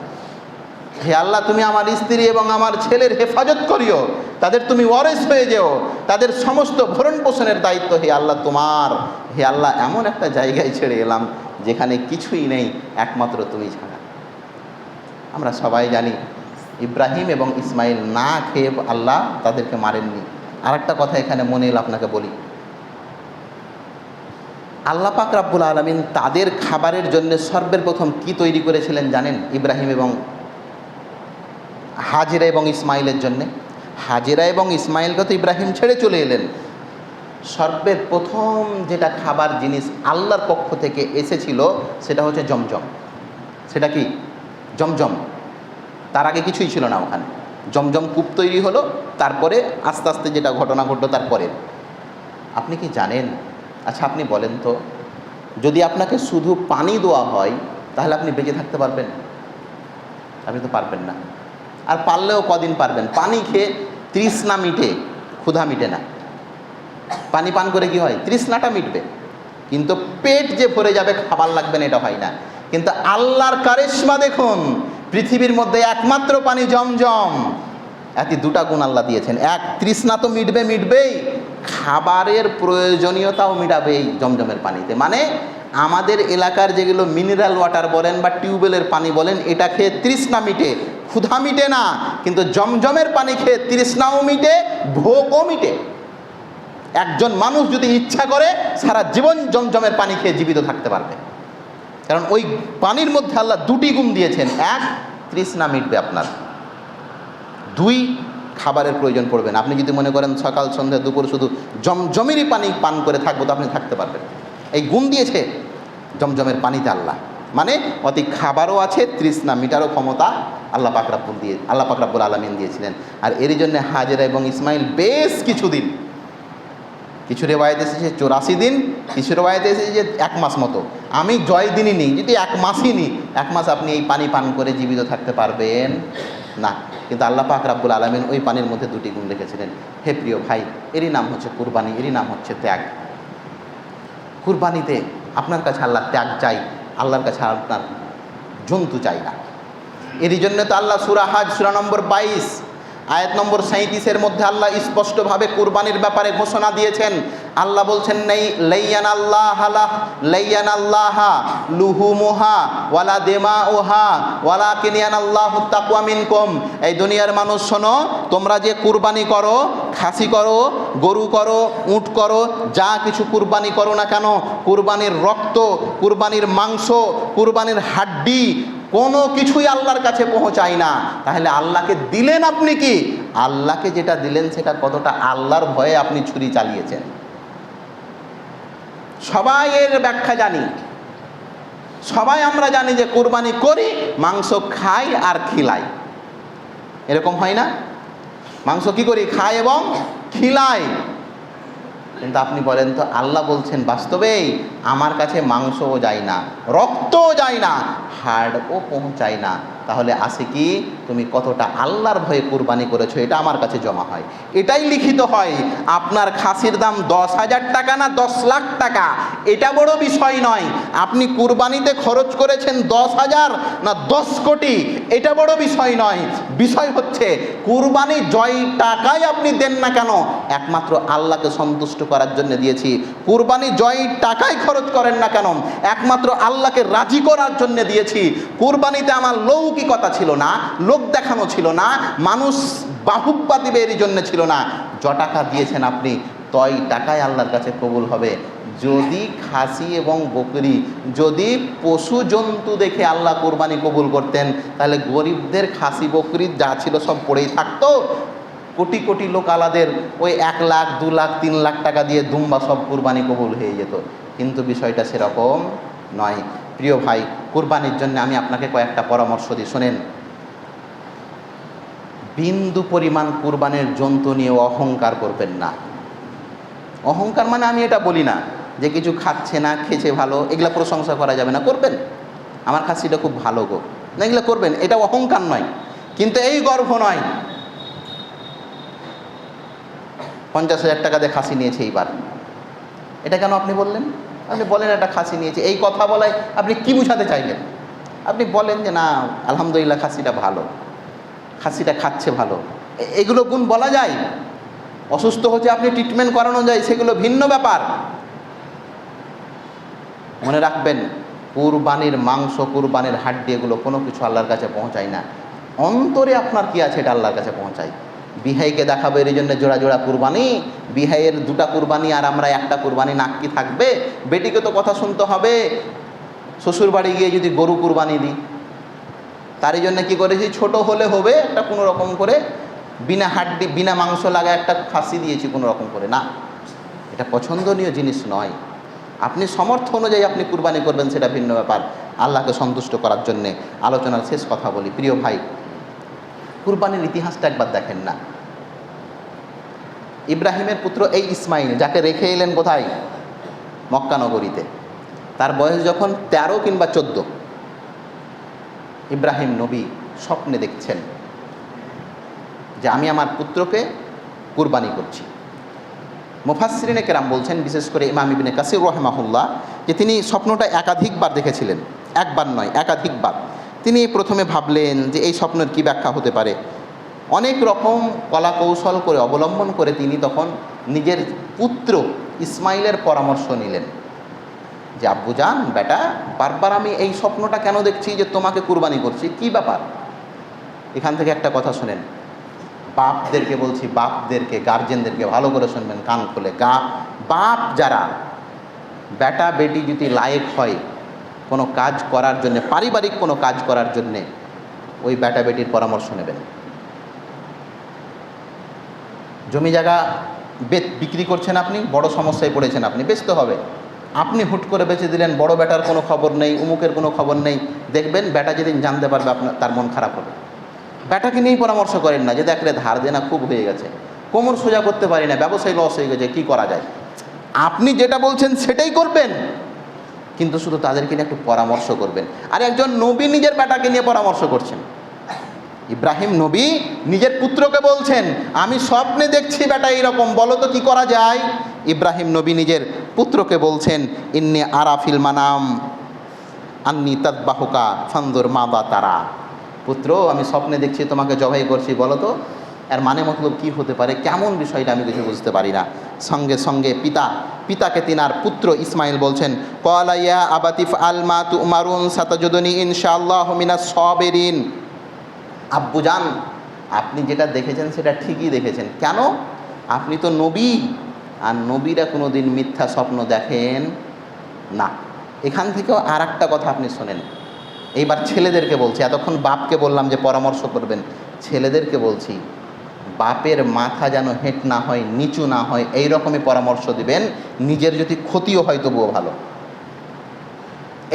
হে আল্লাহ, তুমি আমার স্ত্রী এবং আমার ছেলের হেফাজত করিও, তাদের তুমি ওয়ারিস হয়ে যেও, তাদের সমস্ত ভরণ পোষণের দায়িত্ব হে আল্লাহ তোমার। হে আল্লাহ, এমন একটা জায়গায় ছেড়ে এলাম যেখানে কিছুই নেই, একমাত্র তুমি ছাড়া। আমরা সবাই জানি ইব্রাহিম এবং ইসমাইল না খেয়ে আল্লাহ তাদেরকে মারেননি। আর একটা কথা এখানে মনে এলো আপনাকে বলি, আল্লাহ পাক রাব্বুল আলামিন তাদের খাবারের জন্য সর্বের প্রথম কি তৈরি করেছিলেন জানেন? ইব্রাহিম এবং হাজেরা এবং ইসমাইলের জন্যে। হাজেরা এবং ইসমাইলকে তো ইব্রাহিম ছেড়ে চলে এলেন। সর্বের প্রথম যেটা খাবার জিনিস আল্লাহর পক্ষ থেকে এসেছিল সেটা হচ্ছে জমজম। সেটা কি? জমজম। তার আগে কিছুই ছিল না ওখানে। জমজম কূপ তৈরি হলো, তারপরে আস্তে আস্তে যেটা ঘটনা ঘটলো তারপরে। আপনি কি জানেন? আচ্ছা আপনি বলেন তো, যদি আপনাকে শুধু পানি দেওয়া হয় তাহলে আপনি বেঁচে থাকতে পারবেন? আপনি তো পারবেন না। আর পারলেও কদিন পারবেন? পানি খেয়ে তৃষ্ণা মিটে, ক্ষুধা মিটে না। পানি পান করে কি হয়? তৃষ্ণাটা মিটবে, কিন্তু পেট যে ভরে যাবে, খাবার লাগবে না, এটা হয় না। কিন্তু আল্লাহর কারিশমা দেখুন, পৃথিবীর মধ্যে একমাত্র পানি জমজম। এত দুটা গুণ আল্লাহ দিয়েছেন। এক, তৃষ্ণা তো মিটবেই, খাবারের প্রয়োজনীয়তাও মিটাবে এই জমজমের পানিতে। মানে আমাদের এলাকার যেগুলো মিনারেল ওয়াটার বলেন বা টিউবওয়েলের পানি বলেন, এটা খেয়ে তৃষ্ণা মিটে, ক্ষুধা মিটে না। কিন্তু জমজমের পানি খেয়ে তৃষ্ণাও মিটে, ভোকও মিটে। একজন মানুষ যদি ইচ্ছা করে সারা জীবন জমজমের পানি খেয়ে জীবিত থাকতে পারবে, কারণ ওই পানির মধ্যে আল্লাহ দুটি গুণ দিয়েছেন। এক, তৃষ্ণা মিটবে আপনার। দুই, খাবারের প্রয়োজন পড়বে না। আপনি যদি মনে করেন সকাল সন্ধ্যা দুপুর শুধু জমজমেরই পানি পান করে থাকবো, তো আপনি থাকতে পারবেন। এই গুণ দিয়েছে জমজমের পানিতে আল্লাহ। মানে অতি খাবারও আছে, তৃষ্ণা মিটারও ক্ষমতা আল্লাহ পাক রাব্বুল আলামিন দিয়েছিলেন। আর এরই জন্য হাজেরা এবং ইসমাইল বেশ কিছুদিন, কিছু রেওয়ায়েতে এসেছে 84 দিন, কিছু রেওয়ায়েতে এসেছে যে 1 মাস মতো। আমি জয় দিনই নিই, যদি 1 মাসই নিই, 1 মাস আপনি এই পানি পান করে জীবিত থাকতে পারবেন না। কিন্তু আল্লাহ পাক রাব্বুল আলামিন ওই পানির মধ্যে দুটি গুণ রেখেছিলেন। হে প্রিয় ভাই, এরই নাম হচ্ছে কুরবানি, এরই নাম হচ্ছে ত্যাগ। কুরবানিতে আপনার কাছে আল্লাহ ত্যাগ চাই, আল্লাহর কাছে আপনার জন্তু চাই না। এরই জন্য তো আল্লাহ সূরা হাজ সূরা নম্বর 22 আয়াত নম্বর 37-এর মধ্যে আল্লাহ স্পষ্টভাবে কুরবানির ব্যাপারে ঘোষণা দিয়েছেন। আল্লাহ বলছেন, নেই লাইয়ানাল্লাহা লুহুমুহা ওয়ালা দিমাউহা ওয়ালাকিন ইয়ানাল্লাহু তাকওয়া মিনকুম। এই দুনিয়ার মানুষ শোনো, তোমরা যে কুরবানি করো, খাসি করো, গরু করো, উট করো, যা কিছু কুরবানি করো না কেন, কুরবানির রক্ত, কুরবানির মাংস, কুরবানির হাড্ডি কোনো কিছুই আল্লাহর কাছে পৌঁছায় না। তাহলে আল্লাহকে দিলেন আপনি কি? আল্লাহকে যেটা দিলেন সেটা কতটা আল্লাহর ভয়ে আপনি ছুরি চালিয়েছেন। সবাই এর ব্যাখ্যা জানি, সবাই আমরা জানি যে কুরবানি করি, মাংস খাই আর খিলাই। এরকম হয় না? মাংস কি করি? খাই এবং খিলাই। কিন্তু আপনি বলেন তো, আল্লাহ বলছেন বাস্তবেই আমার কাছে মাংসও যায় না, রক্তও যায় না, হাড়ও পৌঁছায় না। তাহলে আসে কি? তুমি কতটা আল্লাহর ভয়ে কুরবানি করেছো, এটা আমার কাছে জমা হয়, এটাই লিখিত হয়। আপনার খাসির দাম 10,000 টাকা না 10 লাখ টাকা, এটা বড় বিষয় নয়। আপনি কুরবানিতে খরচ করেছেন 10,000 না 10 কোটি, এটা বড় বিষয় নয়। বিষয় হচ্ছে কুরবানি জয় টাকায় আপনি দেন না কেন, একমাত্র আল্লাহকে সন্তুষ্ট করার জন্য দিয়েছি। কুরবানি জয় টাকায় খরচ করেন না কেন, একমাত্র আল্লাহকে রাজি করার জন্য দিয়েছি। কুরবানিতে আমার লৌকিকতা ছিল না, লোক দেখানো ছিল না, মানুষ বাহুব্বা দিবে এর জন্য ছিল না। য টাকা দিয়েছেন আপনি, তই টাকায় আল্লাহর কাছে কবুল হবে। যদি খাসি এবং বকরি, যদি পশু জন্তু দেখে আল্লাহ কুরবানি কবুল করতেন, তাহলে গরিবদের খাসি বকরি যা ছিল সব পড়েই থাকতো। কোটি কোটি লোক আলাদের ওই 1 লাখ 2 লাখ 3 লাখ টাকা দিয়ে দুম্বা সব কুরবানি কবুল হয়ে যেত। কিন্তু বিষয়টা সেরকম নয়। প্রিয় ভাই, কুরবানির জন্য আমি আপনাকে কয়েকটা পরামর্শ দিই, শোনেন। বিন্দু পরিমাণ কুরবানির জন্তু নিয়ে অহংকার করবেন না। অহংকার মানে আমি এটা বলি না যে কিছু খাচ্ছে না, খেয়েছে ভালো, এগুলা প্রশংসা করা যাবে না। করবেন, আমার খাসিটা খুব ভালো গো, না, এগুলো করবেন, এটা অহংকার নয়। কিন্তু এই গর্ব নয় 50,000 টাকা দিয়ে খাসি নিয়েছে এইবার, এটা কেন আপনি বললেন? আপনি বলেন একটা খাসি নিয়েছে, এই কথা বলায় আপনি কি বুঝাতে চাইলেন? আপনি বলেন যে না আলহামদুলিল্লাহ খাসিটা ভালো, খাসিটা খাচ্ছে ভালো, এগুলো গুণ বলা যায়। অসুস্থ হচ্ছে আপনি ট্রিটমেন্ট করানো যায়, সেগুলো ভিন্ন ব্যাপার। মনে রাখবেন, কুরবানির মাংস, কুরবানির হাড্ডি, এগুলো কোনো কিছু আল্লাহর কাছে পৌঁছায় না। অন্তরে আপনার কি আছে এটা আল্লাহর কাছে পৌঁছায়। বিহাইকে দেখাবো এর জন্য জোড়া জোড়া কুরবানি, বিহাইয়ের দুটা কুরবানি আর আমরা একটা কুরবানি, নাক কি থাকবে? বেটিকে তো কথা শুনতে হবে। শ্বশুর বাড়ি গিয়ে যদি গরু কুরবানি দিই, তারই জন্য কি করেছি, ছোট হলে হবে একটা কোনো রকম করে, বিনা হাড্ডি বিনা মাংস লাগা একটা খাসি দিয়েছি কোনো রকম করে। না, এটা পছন্দনীয় জিনিস নয়। আপনি সমর্থ অনুযায়ী আপনি কুরবানি করবেন, সেটা ভিন্ন ব্যাপার। আল্লাহকে সন্তুষ্ট করার জন্যে আলোচনার শেষ কথা বলি, প্রিয় ভাই, কুরবানির ইতিহাসটা একবার দেখেন না। ইব্রাহিমের পুত্র এই ইসমাইল, যাকে রেখে এলেন কোথায়? মক্কা নগরীতে। তার বয়স যখন 13 কিংবা 14, ইব্রাহিম নবী স্বপ্নে দেখছেন যে আমি আমার পুত্রকে কুরবানি করছি। মুফাসসিরিনে কেরাম বলছেন, বিশেষ করে ইমাম ইবনে কাসির রাহিমাহুল্লাহ, যে তিনি স্বপ্নটা একাধিকবার দেখেছিলেন, একবার নয় একাধিকবার। তিনি প্রথমে ভাবলেন যে এই স্বপ্নের কী ব্যাখ্যা হতে পারে। অনেক রকম কলা কৌশল করে অবলম্বন করে তিনি তখন নিজের পুত্র ইসমাইলের পরামর্শ নিলেন যে আব্বুজান, বেটা, বারবার আমি এই স্বপ্নটা কেন দেখছি যে তোমাকে কুরবানি করছি, কি ব্যাপার? এখান থেকে একটা কথা শোনেন, বাপদেরকে বলছি, বাপদেরকে, গার্জেনদেরকে ভালো করে শুনবেন কান খুলে। বাপ যারা, বেটা বেটি যদি লায়েক হয় কোনো কাজ করার জন্যে, পারিবারিক কোনো কাজ করার জন্যে, ওই বেটা বেটির পরামর্শ নেবেন। জমি জায়গা বিক্রি করছেন আপনি, বড় সমস্যায় পড়েছেন আপনি, বেচতে হবে। আপনি হুট করে বেচে দিলেন, বড় বেটার কোনো খবর নেই, উমুকের কোনো খবর নেই। দেখবেন বেটা যেদিন জানতে পারবে তার মন খারাপ হবে। বেটাকে নিয়েই পরামর্শ করেন না যে দেখলে ধার দেনা খুব হয়ে গেছে, কোমর সোজা করতে পারি না, ব্যবসায় লস হয়ে গেছে, কি করা যায়? আপনি যেটা বলছেন সেটাই করবেন, কিন্তু শুধু তাদেরকে নিয়ে একটু পরামর্শ করবেন। আর একজন নবী নিজের বেটাকে নিয়ে পরামর্শ করছেন। ইব্রাহিম নবী নিজের পুত্রকে বলছেন, আমি স্বপ্নে দেখছি বেটা এইরকম, বলো তো কি করা যায়? ইব্রাহিম নবী নিজের পুত্রকে বলছেন, ইন্নী আরাফিল মানাম আন্নী তাদবাহুকা ফানজুর মা বা তারা। পুত্র, আমি স্বপ্নে দেখছি তোমাকে জবাই করছি, বলো তো এর মানে মতলব কি হতে পারে, কেমন বিষয়টা আমি কিছু বুঝতে পারি না। সঙ্গে সঙ্গে পিতাকে তিনার পুত্র ইসমাইল বলছেন, ক্বালা ইয়া আবাতিফ আল মা তুমারুন সাতাজুদুনি ইনশাআল্লাহু মিনাস সাবিরিন। আব্বুজান, আপনি যেটা দেখেছেন সেটা ঠিকই দেখেছেন। কেন? আপনি তো নবী, আর নবীরা কোনো দিন মিথ্যা স্বপ্ন দেখেন না। এখান থেকেও আর একটা কথা আপনি শোনেন। এইবার ছেলেদেরকে বলছি, এতক্ষণ বাপকে বললাম যে পরামর্শ করবেন, ছেলেদেরকে বলছি, বাপের মাথা যেন হেঁট না হয়, নিচু না হয়, এই রকমই পরামর্শ দিবেন। নিজের যদি ক্ষতিও হয় তবুও ভালো।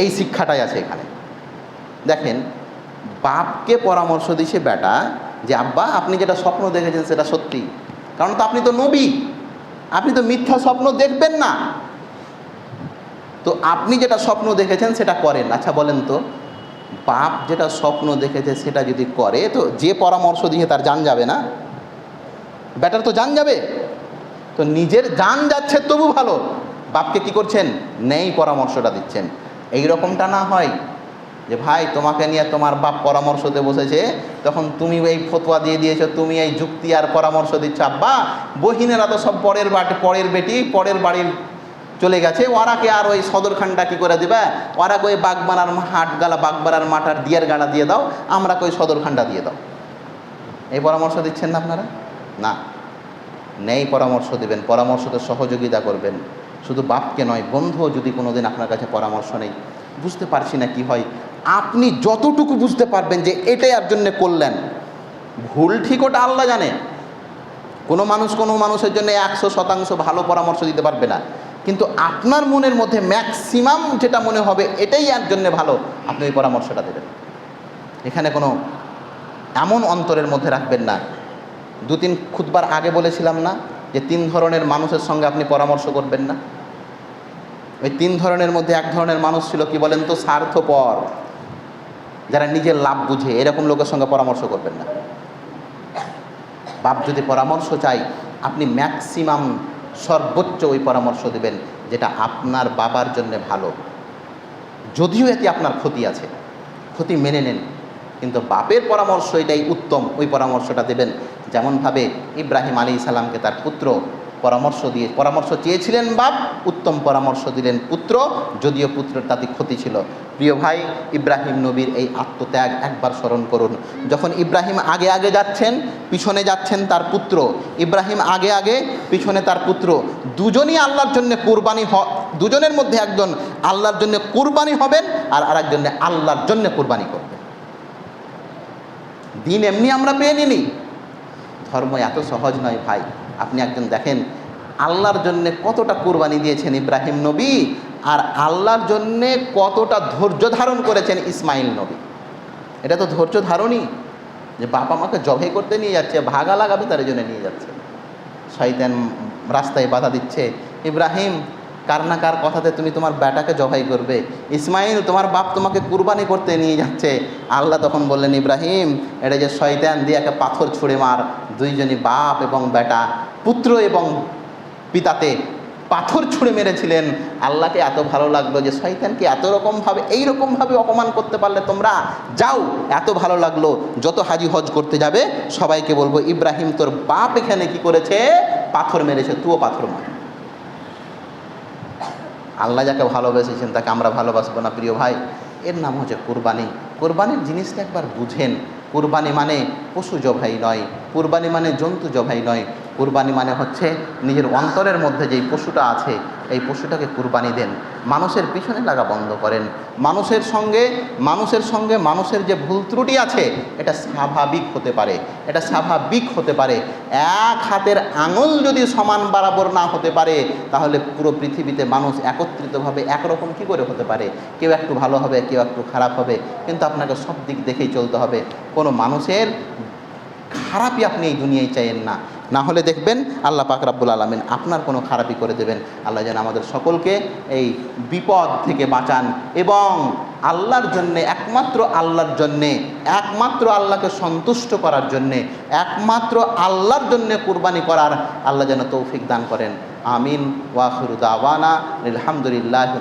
এই শিক্ষাটাই আছে এখানে। দেখেন, বাপকে পরামর্শ দিছে বেটা যে আব্বা, আপনি যেটা স্বপ্ন দেখেছেন সেটা সত্যি, কারণ তো আপনি তো নবী, আপনি তো মিথ্যা স্বপ্ন দেখবেন না। তো আপনি যেটা স্বপ্ন দেখেছেন সেটা করেন। আচ্ছা বলেন তো, বাপ যেটা স্বপ্ন দেখেছে সেটা যদি করে, তো যে পরামর্শ দিয়ে তার জান যাবে না? বেটার তো জান যাবে। তো নিজের জান যাচ্ছে তবু ভালো, বাপকে কি করছেন, নেই পরামর্শটা দিচ্ছেন। এই রকমটা না হয় যে ভাই তোমাকে নিয়ে তোমার বাপ পরামর্শতে বসেছে, তখন তুমি এই ফতোয়া দিয়ে দিয়েছো, তুমি এই যুক্তি আর পরামর্শ দিচ্ছ। আব্বা, বহিনেরা তো সব পরের বেটি পরের বাড়ির চলে গেছে, ওরাকে আর ওই সদরখানটা কী করে দেবে, ওরা কই বাগবানার হাটগালা, বাগবাড়ার মাঠার দিয়ার গাড়া দিয়ে দাও, আমরা কই সদরখানটা দিয়ে দাও। এই পরামর্শ দিচ্ছেন না আপনারা? না, নেই পরামর্শ দিবেন, পরামর্শতে সহযোগিতা করবেন। শুধু বাপকে নয়, বন্ধুও যদি কোনো দিন আপনার কাছে পরামর্শ নেই, বুঝতে পারছি না কি হয়, আপনি যতটুকু বুঝতে পারবেন যে এটাই আর জন্যে করলেন, ভুল ঠিক ওটা আল্লাহ জানে। কোনো মানুষের জন্য 100% ভালো পরামর্শ দিতে পারবে না, কিন্তু আপনার মনের মধ্যে ম্যাক্সিমাম যেটা মনে হবে এটাই আর জন্যে ভালো, আপনি ওই পরামর্শটা দেবেন। এখানে কোনো এমন অন্তরের মধ্যে রাখবেন না। 2-3 খুতবার আগে বলেছিলাম না যে 3 ধরনের মানুষের সঙ্গে আপনি পরামর্শ করবেন না। ওই 3 ধরনের মধ্যে এক ধরনের মানুষ ছিল, কি বলেন তো, স্বার্থপর, যারা নিজের লাভ বুঝে, এরকম লোকের সঙ্গে পরামর্শ করবেন না। বাপ যদি পরামর্শ চাই, আপনি ম্যাক্সিমাম সর্বোচ্চ ওই পরামর্শ দেবেন যেটা আপনার বাবার জন্য ভালো। যদিও এতে আপনার ক্ষতি আছে, ক্ষতি মেনে নেন, কিন্তু বাপের পরামর্শ এটাই উত্তম, ওই পরামর্শটা দেবেন। যেমনভাবে ইব্রাহিম আলাইহিস সালামকে তার পুত্র পরামর্শ চেয়েছিলেন বাপ, উত্তম পরামর্শ দিলেন পুত্র, যদিও পুত্রের তাতে ক্ষতি ছিল। প্রিয় ভাই, ইব্রাহিম নবীর এই আত্মত্যাগ একবার স্মরণ করুন। যখন ইব্রাহিম আগে আগে যাচ্ছেন, পিছনে যাচ্ছেন তার পুত্র, ইব্রাহিম আগে আগে, পিছনে তার পুত্র, দুজনই আল্লাহর জন্য কুরবানি, দুজনের মধ্যে একজন আল্লাহর জন্য কুরবানি হবেন আর আরেকজনে আল্লাহর জন্য কুরবানি করবেন। দিন এমনি আমরা পেয়ে নিনি, ধর্ম এত সহজ নয় ভাই। আপনি একজন দেখেন আল্লাহর জন্যে কতটা কুরবানি দিয়েছেন ইব্রাহিম নবী, আর আল্লাহর জন্যে কতটা ধৈর্য ধারণ করেছেন ইসমাইল নবী। এটা তো ধৈর্য ধারণই, যে বাবা মাকে জবাই করতে নিয়ে যাচ্ছে, ভাগা লাগাবে তার জন্য নিয়ে যাচ্ছে, শয়তান রাস্তায় বাধা দিচ্ছে, ইব্রাহিম কার না কার কথাতে তুমি তোমার বেটাকে জবাই করবে, ইসমাইল তোমার বাপ তোমাকে কুরবানি করতে নিয়ে যাচ্ছে। আল্লাহ তখন বললেন, ইব্রাহিম এটা যে শয়তান দিয়ে একটা পাথর ছুঁড়ে মার। দুইজনই বাপ এবং বেটা, পুত্র এবং পিতাতে পাথর ছুঁড়ে মেরেছিলেন। আল্লাহকে এত ভালো লাগলো যে শয়তানকে এইরকমভাবে অপমান করতে পারলে তোমরা, যাও, এত ভালো লাগলো। যত হাজি হজ করতে যাবে সবাইকে বলবো, ইব্রাহিম তোর বাপ এখানে কি করেছে, পাথর মেরেছে, তুইও পাথর মার। আল্লাহ যাকে ভালোবেসেছেন তাকে আমরা ভালোবাসবো না প্রিয় ভাই? এর নাম হচ্ছে কুরবানি। কুরবানির জিনিসটা একবার বুঝেন। কুরবানি মানে পশু জবাই নয়, কুরবানি মানে জন্তু জবাই নয়, কুরবানি মানে হচ্ছে নিজের অন্তরের মধ্যে যেই পশুটা আছে এই পশুটাকে কুরবানি দেন। মানুষের পিছনে লাগা বন্ধ করেন। মানুষের সঙ্গে মানুষের যে ভুল ত্রুটি আছে এটা স্বাভাবিক হতে পারে। এক হাতের আঙুল যদি সমান বরাবর না হতে পারে তাহলে পুরো পৃথিবীতে মানুষ একত্রিতভাবে একরকম কি করে হতে পারে? কেউ একটু ভালো হবে, কেউ একটু খারাপ হবে, কিন্তু আপনাকে সব দিক দেখেই চলতে হবে। কোনো মানুষের খারাপই আপনি এই দুনিয়ায় চাইেন না, না হলে দেখবেন আল্লাহ পাক রব্বুল আলামিন আপনার কোনো খারাপই করে দেবেন। আল্লাহ যেন আমাদের সকলকে এই বিপদ থেকে বাঁচান এবং আল্লাহর জন্যে, একমাত্র আল্লাহকে সন্তুষ্ট করার জন্যে, একমাত্র আল্লাহর জন্যে কুরবানি করার আল্লাহ যেন তৌফিক দান করেন। আমিন। ওয়া আখিরু দাওয়ানা আলহামদুলিল্লাহ।